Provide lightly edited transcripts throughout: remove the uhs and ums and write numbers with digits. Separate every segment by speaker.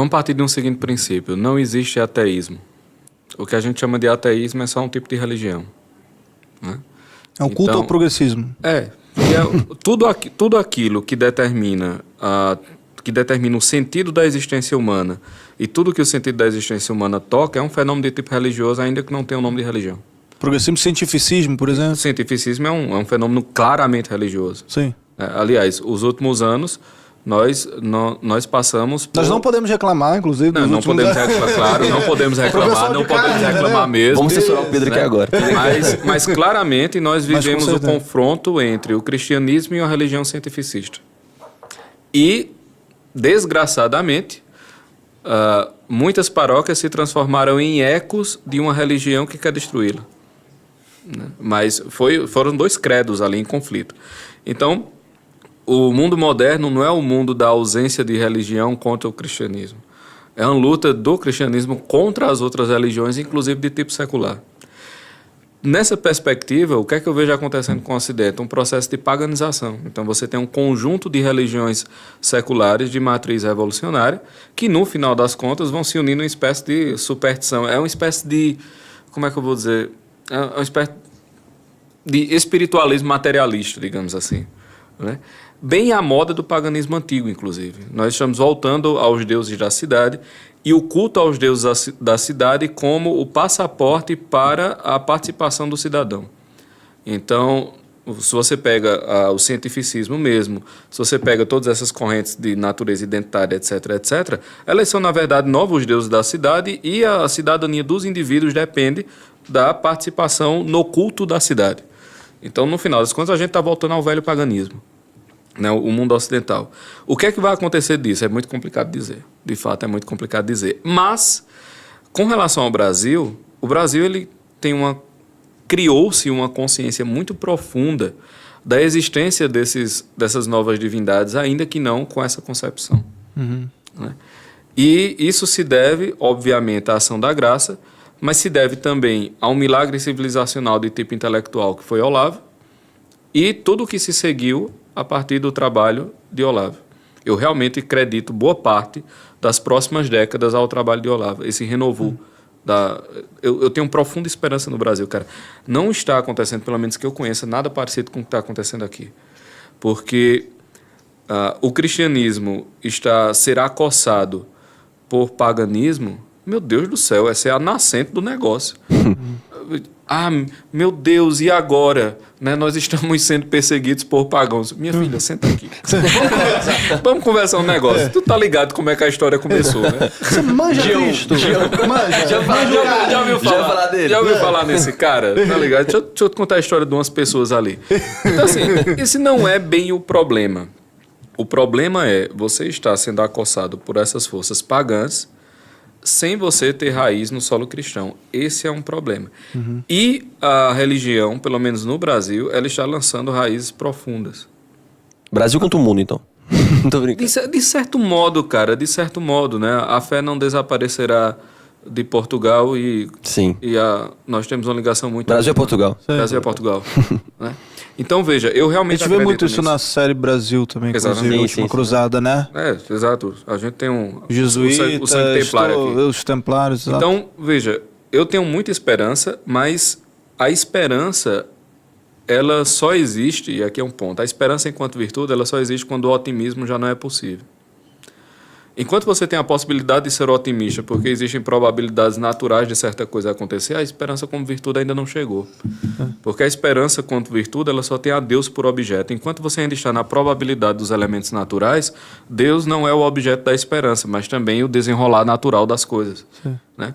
Speaker 1: Vamos partir de um seguinte princípio. Não existe ateísmo. O que a gente chama de ateísmo é só um tipo de religião. Né?
Speaker 2: É um culto ao progressismo.
Speaker 1: Tudo aquilo que determina o sentido da existência humana e tudo que o sentido da existência humana toca é um fenômeno de tipo religioso, ainda que não tenha o nome de religião.
Speaker 2: Progressismo, cientificismo, por exemplo.
Speaker 1: O cientificismo é um fenômeno claramente religioso.
Speaker 2: Sim.
Speaker 1: Aliás, os últimos anos nós passamos por...
Speaker 2: Nós não podemos reclamar, inclusive.
Speaker 1: Não podemos reclamar, claro, não podemos reclamar mesmo.
Speaker 3: Vamos censurar o Pedro aqui agora.
Speaker 1: Mas claramente nós vivemos o confronto entre o cristianismo e a religião cientificista. E, desgraçadamente, muitas paróquias se transformaram em ecos de uma religião que quer destruí-la. Né? Mas foram dois credos ali em conflito. Então, o mundo moderno não é o mundo da ausência de religião contra o cristianismo. É uma luta do cristianismo contra as outras religiões, inclusive de tipo secular. Nessa perspectiva, o que é que eu vejo acontecendo com o Ocidente? Um processo de paganização. Então, você tem um conjunto de religiões seculares de matriz revolucionária que, no final das contas, vão se unir numa espécie de superstição. É uma espécie de... Como é que eu vou dizer? É uma espécie de espiritualismo materialista, digamos assim. Né? Bem à moda do paganismo antigo, inclusive. Nós estamos voltando aos deuses da cidade e o culto aos deuses da cidade como o passaporte para a participação do cidadão. Então, se você pega o cientificismo mesmo, se você pega todas essas correntes de natureza identitária, etc., etc., elas são, na verdade, novos deuses da cidade e a cidadania dos indivíduos depende da participação no culto da cidade. Então, no final das contas, a gente está voltando ao velho paganismo. Né, o mundo ocidental. O que é que vai acontecer disso? É muito complicado dizer. De fato, é muito complicado dizer. Mas, com relação ao Brasil, o Brasil ele criou-se uma consciência muito profunda da existência dessas novas divindades, ainda que não com essa concepção.
Speaker 2: Uhum.
Speaker 1: Né? E isso se deve, obviamente, à ação da graça, mas se deve também a um milagre civilizacional de tipo intelectual que foi Olavo e tudo o que se seguiu a partir do trabalho de Olavo. Eu realmente acredito boa parte das próximas décadas ao trabalho de Olavo. Esse renovo eu tenho profunda esperança no Brasil, cara. Não está acontecendo, pelo menos que eu conheça, nada parecido com o que está acontecendo aqui. Porque o cristianismo será acossado por paganismo. Meu Deus do céu, essa é a nascente do negócio. Meu Deus, e agora? Né, nós estamos sendo perseguidos por pagãos. Minha filha, senta aqui. Vamos conversar um negócio. Tu tá ligado como é que a história começou, né?
Speaker 2: Você manja Cristo?
Speaker 1: Já ouviu falar dele? Já ouviu falar nesse cara? Tá ligado? Deixa eu te contar a história de umas pessoas ali. Então, assim, esse não é bem o problema. O problema é você estar sendo acossado por essas forças pagãs sem você ter raiz no solo cristão. Esse é um problema. Uhum. E a religião, pelo menos no Brasil, ela está lançando raízes profundas.
Speaker 3: Brasil contra o mundo, então. Não tô brincando.
Speaker 1: De certo modo, cara, de certo modo, né? A fé não desaparecerá de Portugal e nós temos uma ligação muito...
Speaker 3: Brasil é Portugal.
Speaker 1: Brasil é Portugal. Né? Então, veja, eu realmente
Speaker 2: acredito nisso. A gente vê muito isso na série Brasil também, inclusive, a última cruzada, né?
Speaker 1: Exato. A gente tem
Speaker 2: Jesuítas,
Speaker 1: o sangue templário aqui.
Speaker 2: Os templários, exato.
Speaker 1: Então, veja, eu tenho muita esperança, mas a esperança, ela só existe, e aqui é um ponto, a esperança enquanto virtude, ela só existe quando o otimismo já não é possível. Enquanto você tem a possibilidade de ser otimista, porque existem probabilidades naturais de certa coisa acontecer, a esperança como virtude ainda não chegou. Porque a esperança como virtude, ela só tem a Deus por objeto. Enquanto você ainda está na probabilidade dos elementos naturais, Deus não é o objeto da esperança, mas também o desenrolar natural das coisas. Né?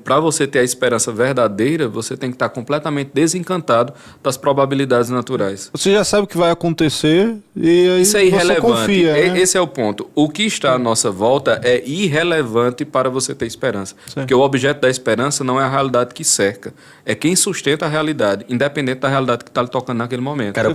Speaker 1: Para você ter a esperança verdadeira, você tem que estar completamente desencantado das probabilidades naturais.
Speaker 2: Você já sabe o que vai acontecer e aí
Speaker 1: isso é irrelevante.
Speaker 2: Você confia, né?
Speaker 1: Esse é o ponto. O que está à nossa volta é irrelevante para você ter esperança. Porque o objeto da esperança não é a realidade que cerca. É quem sustenta a realidade, independente da realidade que está lhe tocando naquele momento.
Speaker 3: Cara,